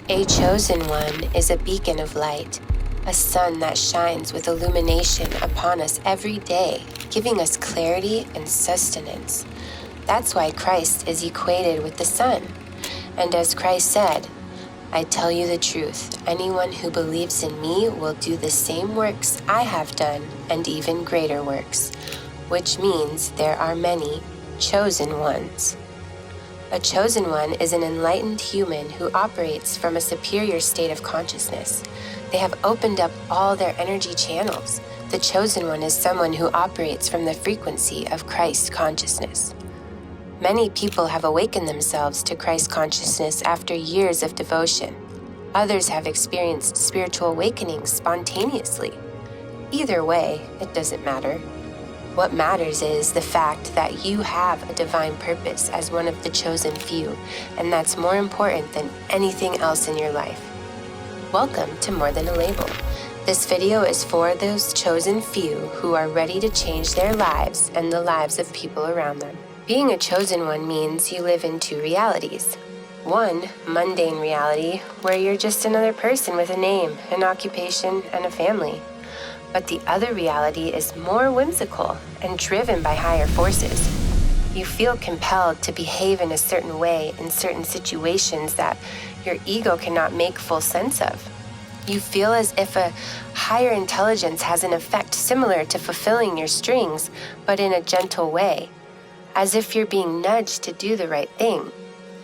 A chosen one is a beacon of light, a sun that shines with illumination upon us every day, giving us clarity and sustenance. That's why Christ is equated with the sun. And as Christ said, "I tell you the truth, anyone who believes in me will do the same works I have done and even greater works," which means there are many chosen ones. A chosen one is an enlightened human who operates from a superior state of consciousness. They have opened up all their energy channels. The chosen one is someone who operates from the frequency of Christ consciousness. Many people have awakened themselves to Christ consciousness after years of devotion. Others have experienced spiritual awakenings spontaneously. Either way, it doesn't matter. What matters is the fact that you have a divine purpose as one of the chosen few, and that's more important than anything else in your life. Welcome to More Than a Label. This video is for those chosen few who are ready to change their lives and the lives of people around them. Being a chosen one means you live in two realities. One, mundane reality, where you're just another person with a name, an occupation, and a family. But the other reality is more whimsical and driven by higher forces. You feel compelled to behave in a certain way in certain situations that your ego cannot make full sense of. You feel as if a higher intelligence has an effect similar to fulfilling your strings, but in a gentle way, as if you're being nudged to do the right thing.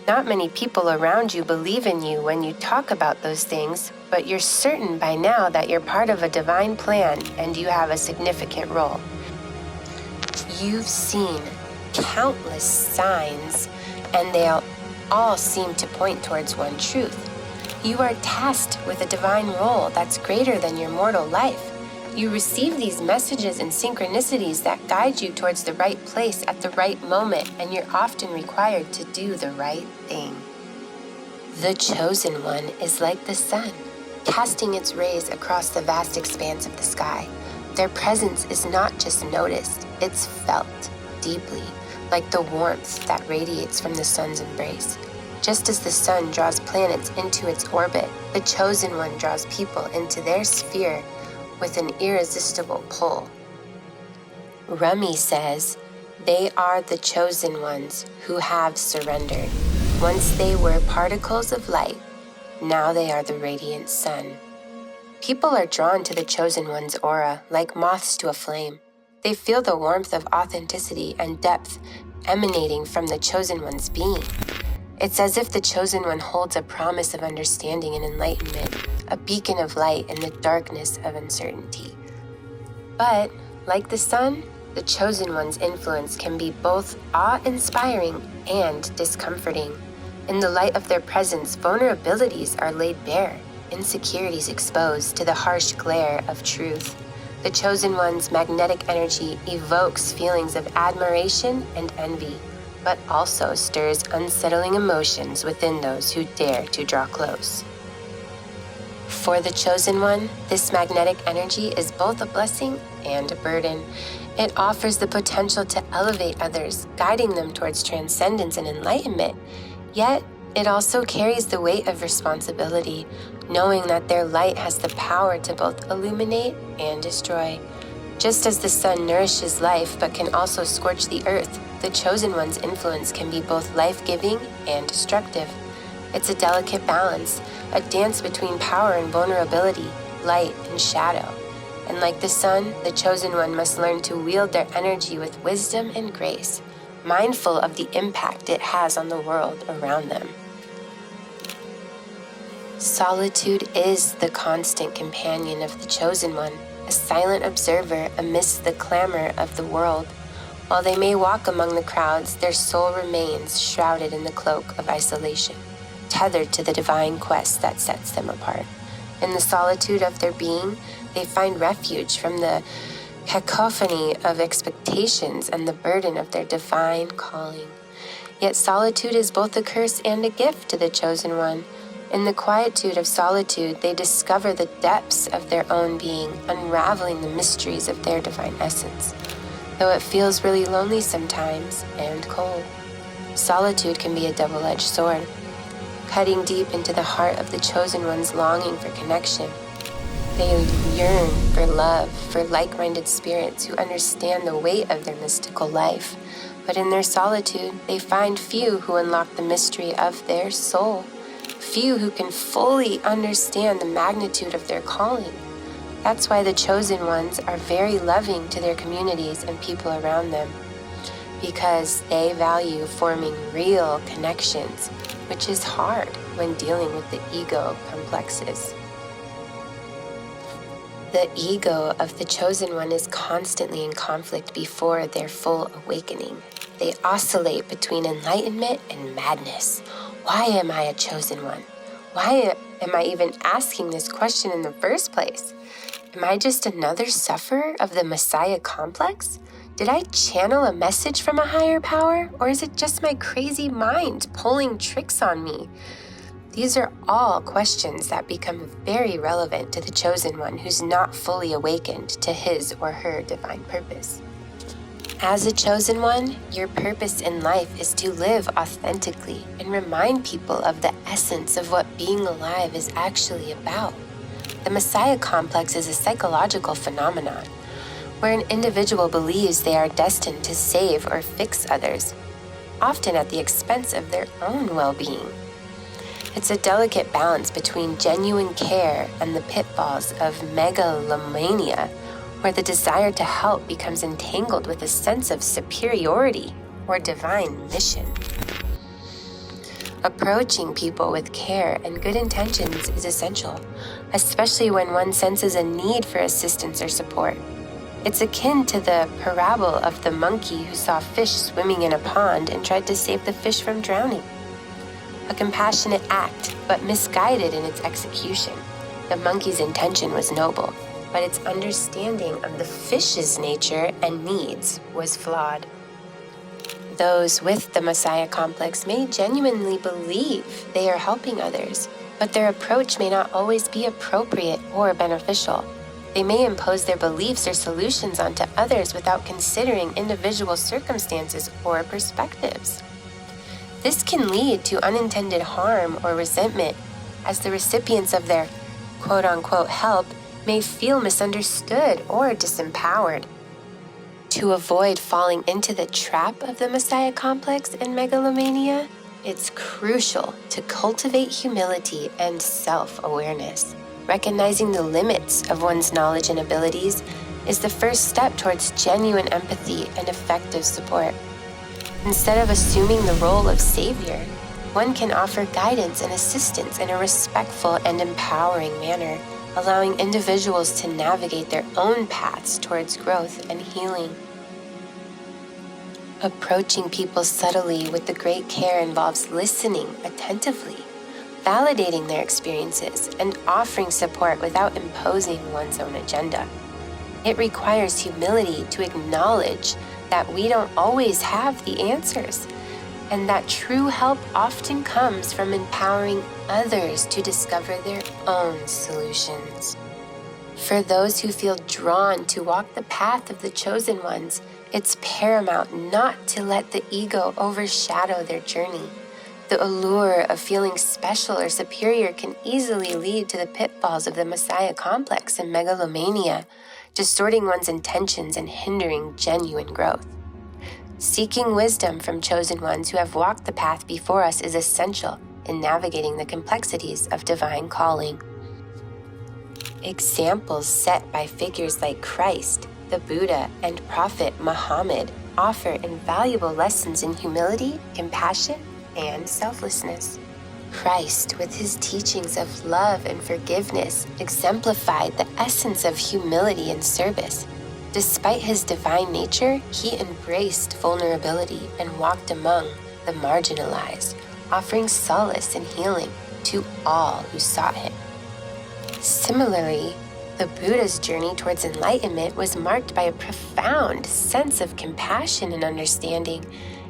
Not many people around you believe in you when you talk about those things, but you're certain by now that you're part of a divine plan and you have a significant role. You've seen countless signs, and they all seem to point towards one truth. You are tasked with a divine role that's greater than your mortal life. You receive these messages and synchronicities that guide you towards the right place at the right moment, and you're often required to do the right thing. The chosen one is like the sun, casting its rays across the vast expanse of the sky. Their presence is not just noticed, it's felt deeply, like the warmth that radiates from the sun's embrace. Just as the sun draws planets into its orbit, the chosen one draws people into their sphere with an irresistible pull. Rumi says, "They are the chosen ones who have surrendered. Once they were particles of light, now they are the radiant sun." People are drawn to the chosen one's aura like moths to a flame. They feel the warmth of authenticity and depth emanating from the chosen one's being. It's as if the chosen one holds a promise of understanding and enlightenment, a beacon of light in the darkness of uncertainty. But, like the sun, the chosen one's influence can be both awe-inspiring and discomforting. In the light of their presence, vulnerabilities are laid bare, insecurities exposed to the harsh glare of truth. The chosen one's magnetic energy evokes feelings of admiration and envy, but also stirs unsettling emotions within those who dare to draw close. For the chosen one, this magnetic energy is both a blessing and a burden. It offers the potential to elevate others, guiding them towards transcendence and enlightenment. Yet, it also carries the weight of responsibility, knowing that their light has the power to both illuminate and destroy. Just as the sun nourishes life but can also scorch the earth, the chosen one's influence can be both life-giving and destructive. It's a delicate balance, a dance between power and vulnerability, light and shadow. And like the sun, the chosen one must learn to wield their energy with wisdom and grace, mindful of the impact it has on the world around them. Solitude is the constant companion of the chosen one, a silent observer amidst the clamor of the world. While they may walk among the crowds, their soul remains shrouded in the cloak of isolation, tethered to the divine quest that sets them apart. In the solitude of their being, they find refuge from the cacophony of expectations and the burden of their divine calling. Yet solitude is both a curse and a gift to the chosen one. In the quietude of solitude, they discover the depths of their own being, unraveling the mysteries of their divine essence. Though it feels really lonely sometimes and cold, solitude can be a double-edged sword. cutting deep into the heart of the chosen one's longing for connection. They yearn for love, for like-minded spirits who understand the weight of their mystical life. But in their solitude, they find few who unlock the mystery of their soul, few who can fully understand the magnitude of their calling. That's why the chosen ones are very loving to their communities and people around them, because they value forming real connections, which is hard when dealing with the ego complexes. The ego of the chosen one is constantly in conflict before their full awakening. They oscillate between enlightenment and madness. Why am I a chosen one? Why am I even asking this question in the first place? Am I just another sufferer of the Messiah complex? Did I channel a message from a higher power, or is it just my crazy mind pulling tricks on me? These are all questions that become very relevant to the chosen one who's not fully awakened to his or her divine purpose. As a chosen one, your purpose in life is to live authentically and remind people of the essence of what being alive is actually about. The Messiah complex is a psychological phenomenon where an individual believes they are destined to save or fix others, often at the expense of their own well-being. It's a delicate balance between genuine care and the pitfalls of megalomania, where the desire to help becomes entangled with a sense of superiority or divine mission. Approaching people with care and good intentions is essential, especially when one senses a need for assistance or support. It's akin to the parable of the monkey who saw fish swimming in a pond and tried to save the fish from drowning. A compassionate act, but misguided in its execution. The monkey's intention was noble, but its understanding of the fish's nature and needs was flawed. Those with the Messiah complex may genuinely believe they are helping others, but their approach may not always be appropriate or beneficial. They may impose their beliefs or solutions onto others without considering individual circumstances or perspectives. This can lead to unintended harm or resentment, as the recipients of their quote-unquote help may feel misunderstood or disempowered. To avoid falling into the trap of the Messiah complex and megalomania, it's crucial to cultivate humility and self-awareness. Recognizing the limits of one's knowledge and abilities is the first step towards genuine empathy and effective support. Instead of assuming the role of savior, one can offer guidance and assistance in a respectful and empowering manner, allowing individuals to navigate their own paths towards growth and healing. Approaching people subtly with the great care involves listening attentively, validating their experiences, and offering support without imposing one's own agenda. It requires humility to acknowledge that we don't always have the answers, and that true help often comes from empowering others to discover their own solutions. For those who feel drawn to walk the path of the chosen ones, it's paramount not to let the ego overshadow their journey. The allure of feeling special or superior can easily lead to the pitfalls of the Messiah complex and megalomania, distorting one's intentions and hindering genuine growth. Seeking wisdom from chosen ones who have walked the path before us is essential in navigating the complexities of divine calling. Examples set by figures like Christ, the Buddha, and Prophet Muhammad offer invaluable lessons in humility, compassion, and selflessness. Christ, with his teachings of love and forgiveness, exemplified the essence of humility and service. Despite his divine nature, he embraced vulnerability and walked among the marginalized, offering solace and healing to all who sought him. Similarly, the Buddha's journey towards enlightenment was marked by a profound sense of compassion and understanding.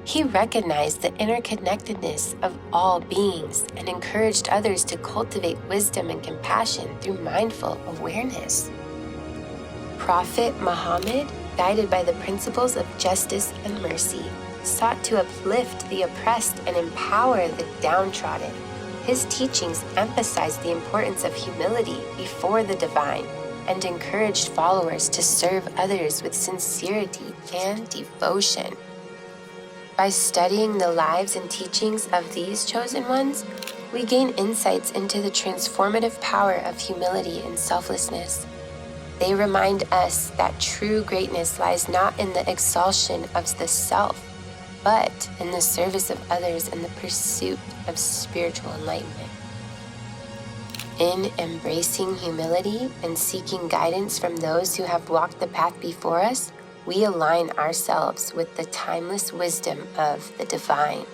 He recognized the interconnectedness of all beings and encouraged others to cultivate wisdom and compassion through mindful awareness. Prophet Muhammad, guided by the principles of justice and mercy, sought to uplift the oppressed and empower the downtrodden. His teachings emphasized the importance of humility before the divine and encouraged followers to serve others with sincerity and devotion. By studying the lives and teachings of these chosen ones, we gain insights into the transformative power of humility and selflessness. They remind us that true greatness lies not in the exaltation of the self, but in the service of others and the pursuit of spiritual enlightenment. In embracing humility and seeking guidance from those who have walked the path before us, we align ourselves with the timeless wisdom of the divine.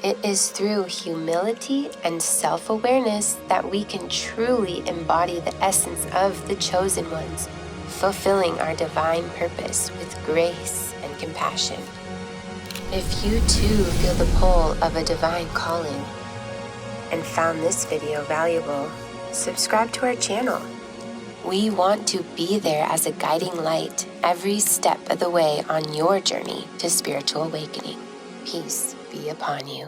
It is through humility and self-awareness that we can truly embody the essence of the chosen ones, fulfilling our divine purpose with grace and compassion. If you too feel the pull of a divine calling and found this video valuable, subscribe to our channel. We want to be there as a guiding light every step of the way on your journey to spiritual awakening. Peace be upon you.